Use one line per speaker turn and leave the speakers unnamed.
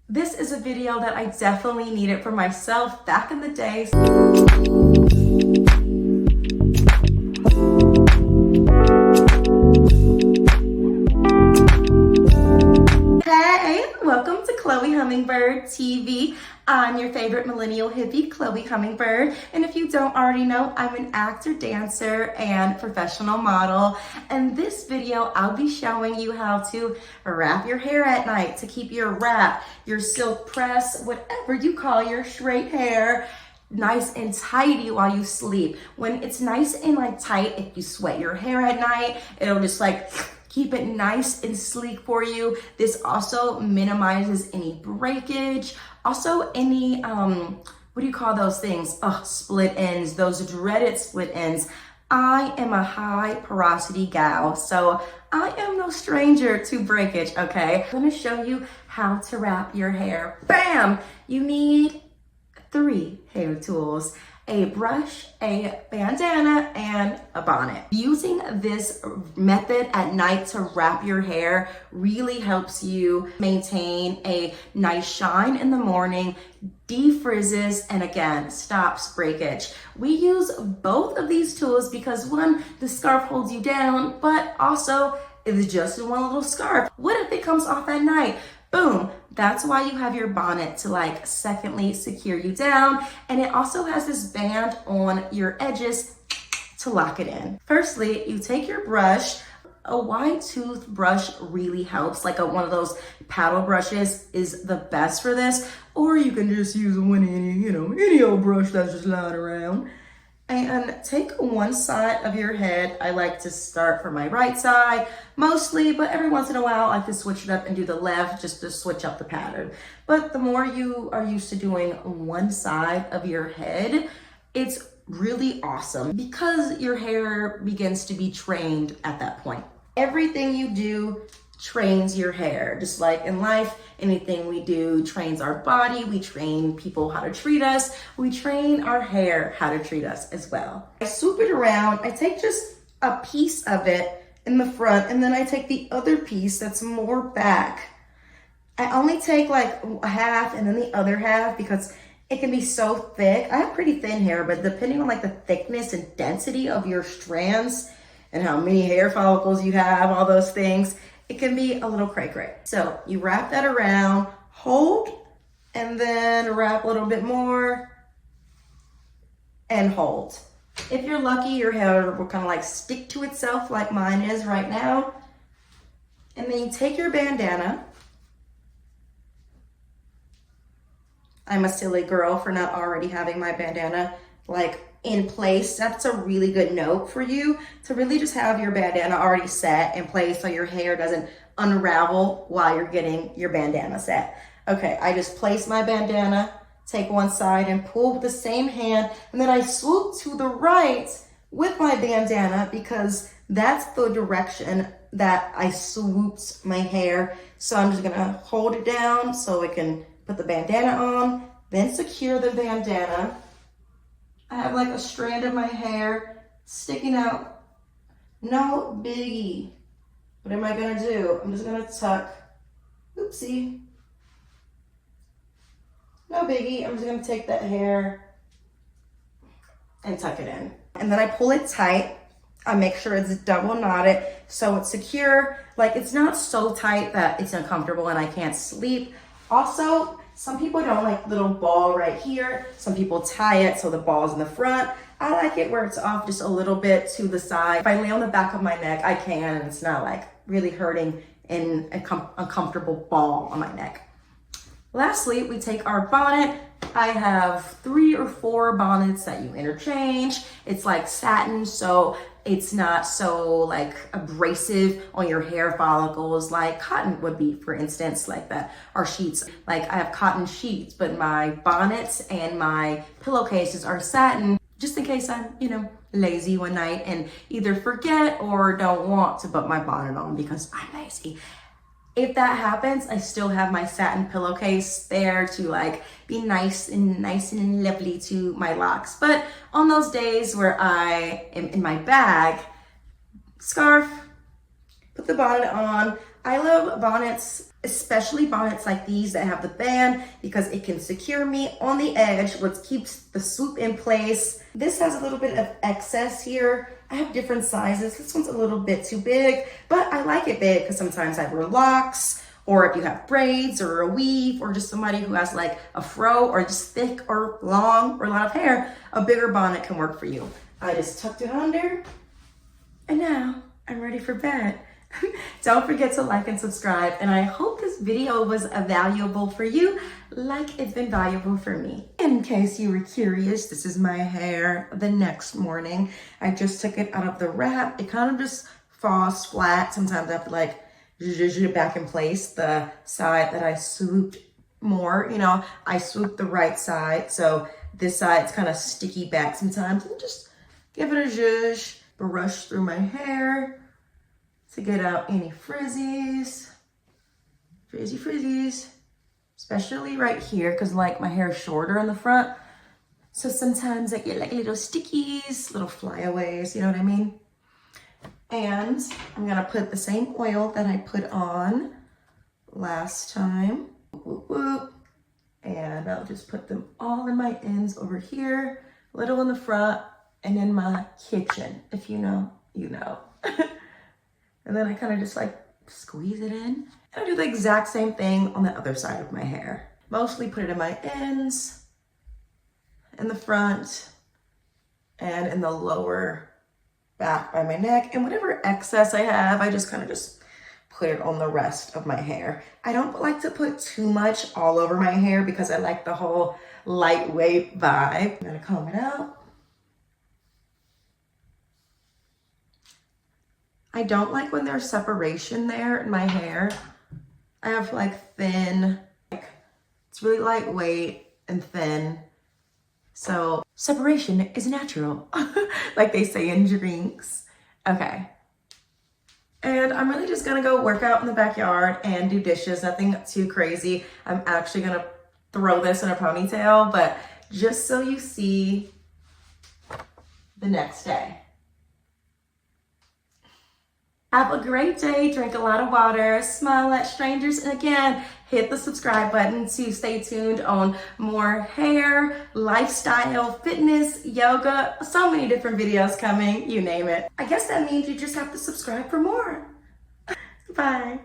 This is a video that I definitely needed for myself back in the day. Hey, welcome to Chloe Hummingbird TV. I'm your favorite millennial hippie, Chloe Hummingbird. And if you don't already know, I'm an actor, dancer, and professional model. And this video, I'll be showing you how to wrap your hair at night to keep your wrap, your silk press, whatever you call your straight hair, nice and tidy while you sleep. When it's nice and tight, if you sweat your hair at night, it'll just keep it nice and sleek for you. This also minimizes any breakage. Also any, what do you call those things? Split ends, those dreaded split ends. I am a high porosity gal, so I am no stranger to breakage, okay? I'm gonna show you how to wrap your hair. Bam! You need 3 hair tools: a brush, a bandana, and a bonnet. Using this method at night to wrap your hair really helps you maintain a nice shine in the morning, defrizzes, and again, stops breakage. We use both of these tools because one, the scarf holds you down, but also it's just one little scarf. What if it comes off at night? Boom. That's why you have your bonnet to secondly secure you down. And it also has this band on your edges to lock it in. Firstly, you take your brush. A wide tooth brush really helps. One of those paddle brushes is the best for this. Or you can just use any old brush that's just lying around. And take one side of your head. I like to start from my right side mostly, but every once in a while I like to switch it up and do the left just to switch up the pattern. But the more you are used to doing one side of your head, it's really awesome because your hair begins to be trained at that point. Everything you do trains your hair. Just like in life, anything we do trains our body. We train people how to treat us. We train our hair how to treat us as well. I swoop it around. I take just a piece of it in the front, and then I take the other piece that's more back. I only take a half and then the other half because it can be so thick. I have pretty thin hair, but depending on the thickness and density of your strands and how many hair follicles you have, all those things, it can be a little cray-cray. So you wrap that around, hold, and then wrap a little bit more, and hold. If you're lucky, your hair will kind of stick to itself like mine is right now. And then you take your bandana. I'm a silly girl for not already having my bandana in place. That's a really good note for you to really just have your bandana already set in place so your hair doesn't unravel while you're getting your bandana set. Okay, I just place my bandana, take one side and pull with the same hand, and then I swoop to the right with my bandana because that's the direction that I swooped my hair. So I'm just gonna hold it down so I can put the bandana on, then secure the bandana. I have a strand of my hair sticking out. No biggie. What am I gonna do? I'm just gonna tuck. Oopsie. No biggie. I'm just gonna take that hair and tuck it in. And then I pull it tight. I make sure it's double knotted so it's secure. It's not so tight that it's uncomfortable and I can't sleep. Also, some people don't like little ball right here. Some people tie it so the ball's in the front. I like it where it's off just a little bit to the side. If I lay on the back of my neck, I can, and it's not really hurting in an uncomfortable ball on my neck. Lastly, we take our bonnet. I have 3 or 4 bonnets that you interchange. It's satin, so it's not so abrasive on your hair follicles like cotton would be, for instance, that are sheets. I have cotton sheets, but my bonnets and my pillowcases are satin, just in case I'm, lazy one night and either forget or don't want to put my bonnet on because I'm lazy. If that happens, I still have my satin pillowcase there to be nice and lovely to my locks. But on those days where I am in my bag, scarf, put the bonnet on. I love bonnets especially bonnets like these that have the band, because it can secure me on the edge, which keeps the swoop in place. This has a little bit of excess here. I have different sizes. This one's a little bit too big, but I like it big because sometimes I wear locks, or if you have braids or a weave, or just somebody who has like a fro or just thick or long or a lot of hair, a bigger bonnet can work for you. I just tucked it under, and now I'm ready for bed. Don't forget to like and subscribe, and I hope this video was valuable for you like it's been valuable for me. In case you were curious, this is my hair the next morning. I just took it out of the wrap. It kind of just falls flat. Sometimes I have to like zhuzh it back in place. The side that I swooped more, you know, I swooped the right side, so this side's kind of sticky back sometimes. And just give it a zhuzh, brush through my hair to get out any frizzies, especially right here, because like my hair is shorter in the front. So sometimes I get like little stickies, little flyaways, you know what I mean? And I'm gonna put the same oil that I put on last time. Whoop, whoop. And I'll just put them all in my ends over here, little in the front, and in my kitchen. If you know, you know. And then I kind of just like squeeze it in. And I do the exact same thing on the other side of my hair. Mostly put it in my ends, in the front, and in the lower back by my neck. And whatever excess I have, I just kind of just put it on the rest of my hair. I don't like to put too much all over my hair because I like the whole lightweight vibe. I'm gonna comb it out. I don't like when there's separation there in my hair. I have like thin, like it's really lightweight and thin. So separation is natural, like they say in drinks. Okay. And I'm really just gonna go work out in the backyard and do dishes, nothing too crazy. I'm actually gonna throw this in a ponytail, but just so you see the next day. Have a great day, drink a lot of water, smile at strangers, and again, hit the subscribe button to stay tuned on more hair, lifestyle, fitness, yoga, so many different videos coming, you name it. I guess that means you just have to subscribe for more. Bye.